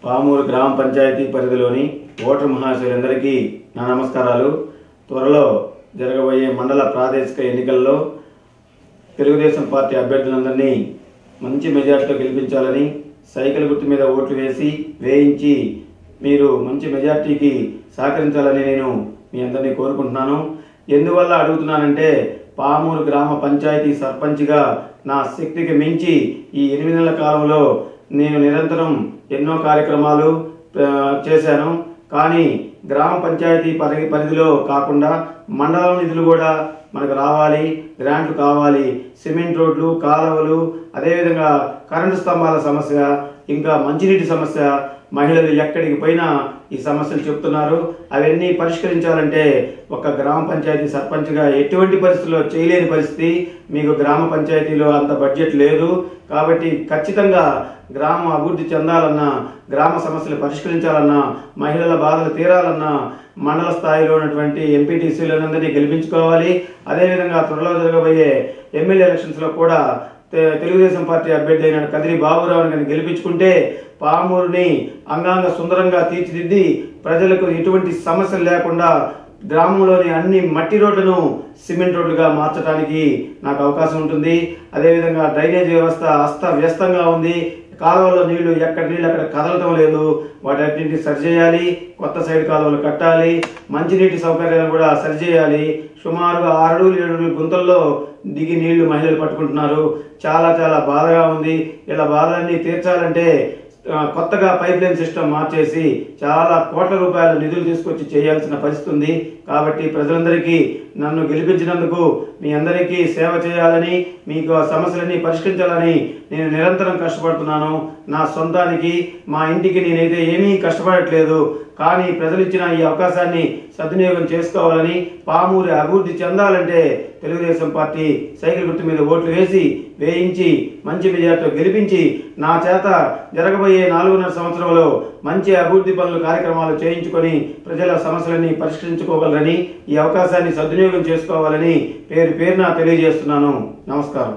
పామూరు గ్రామ పంచాయతీ పరిధిలోని ఓటర్ మహాశయులందరికీ నా నమస్కారాలు. త్వరలో జరగబోయే మండల ప్రాదేశిక ఎన్నికల్లో తెలుగుదేశం పార్టీ అభ్యర్థులందరినీ మంచి మెజార్టీతో గెలిపించాలని, సైకిల్ గుర్తు మీద ఓట్లు వేయించి మీరు మంచి మెజార్టీకి సహకరించాలని నేను మీ అందరినీ కోరుకుంటున్నాను. ఎందువల్ల అడుగుతున్నానంటే, పామూరు గ్రామ పంచాయతీ సర్పంచ్గా నా శక్తికి మించి ఈ 8 నెలల కాలంలో నేను నిరంతరం ఎన్నో కార్యక్రమాలు చేశాను. కానీ గ్రామ పంచాయతీ పరిధిలో కాకుండా మండలం నిధులు కూడా మనకు రావాలి, గ్రాంట్లు కావాలి, సిమెంట్ రోడ్లు, కాలువలు, అదేవిధంగా కరెంటు స్తంభాల సమస్య, ఇంకా మంచినీటి సమస్య, మహిళలు ఎక్కడికి పోయినా ఈ సమస్యలు చెప్తున్నారు. అవన్నీ పరిష్కరించాలంటే ఒక గ్రామ పంచాయతీ సర్పంచ్గా ఎటువంటి పరిస్థితుల్లో చేయలేని పరిస్థితి. మీకు గ్రామ పంచాయతీలో అంత బడ్జెట్ లేదు కాబట్టి ఖచ్చితంగా గ్రామం అభివృద్ధి చెందాలన్నా, గ్రామ సమస్యలు పరిష్కరించాలన్నా, మహిళల బాధలు తీరాలన్నా మండల స్థాయిలో ఉన్నటువంటి ఎంపీటీసీలందరినీ గెలిపించుకోవాలి. అదేవిధంగా త్వరలో జరగబోయే ఎమ్మెల్యే ఎలక్షన్స్లో కూడా తెలుగుదేశం పార్టీ అభ్యర్థి అయిన కదిరి బాబురావుని గెలిపించుకుంటే పామూరుని అంగాంగ సుందరంగా తీర్చిదిద్ది ప్రజలకు ఎటువంటి సమస్యలు లేకుండా గ్రామంలోని అన్ని మట్టి రోడ్లను సిమెంట్ రోడ్లుగా మార్చడానికి నాకు అవకాశం ఉంటుంది. అదేవిధంగా డ్రైనేజ్ వ్యవస్థ అస్తవ్యస్తంగా ఉంది. కాలువలో నీళ్లు అక్కడ కదలటం లేదు. వాటన్నింటినీ సరిచేయాలి. కొత్త సైడ్ కాలువలు కట్టాలి. మంచినీటి సౌకర్యాలు కూడా సరిచేయాలి. సుమారుగా 6 అడుగులు 7 అడుగులు గుంతల్లో దిగి నీళ్లు మహిళలు పట్టుకుంటున్నారు. చాలా బాధగా ఉంది. ఇలా బాధలన్నీ తీర్చాలంటే కొత్తగా పైప్ లైన్ సిస్టమ్ మార్చేసి చాలా కోట్ల రూపాయల నిధులు తీసుకొచ్చి చేయాల్సిన పరిస్థితి ఉంది. కాబట్టి ప్రజలందరికీ నన్ను గెలిపించినందుకు మీ అందరికీ సేవ చేయాలని, మీకు సమస్యలన్నీ పరిష్కరించాలని నేను నిరంతరం కష్టపడుతున్నాను. నా సొంతానికి, మా ఇంటికి నేనైతే ఏమీ కష్టపడట్లేదు. కానీ ప్రజలు ఇచ్చిన ఈ అవకాశాన్ని సద్వినియోగం చేసుకోవాలని, పామూరు అభివృద్ధి చెందాలంటే తెలుగుదేశం పార్టీ సైకిల్ గుర్తు మీద ఓట్లు వేయించి మంచి మెజార్టీతో గెలిపించి నా చేత జరగబోయే 4.5 సంవత్సరంలో మంచి అభివృద్ధి పనులు కార్యక్రమాలు చేయించుకొని ప్రజల సమస్యలన్నీ పరిష్కరించుకోగలరని, ఈ అవకాశాన్ని సద్వినియోగం చేసుకోవాలని పేరున తెలియజేస్తున్నాను. నమస్కారం.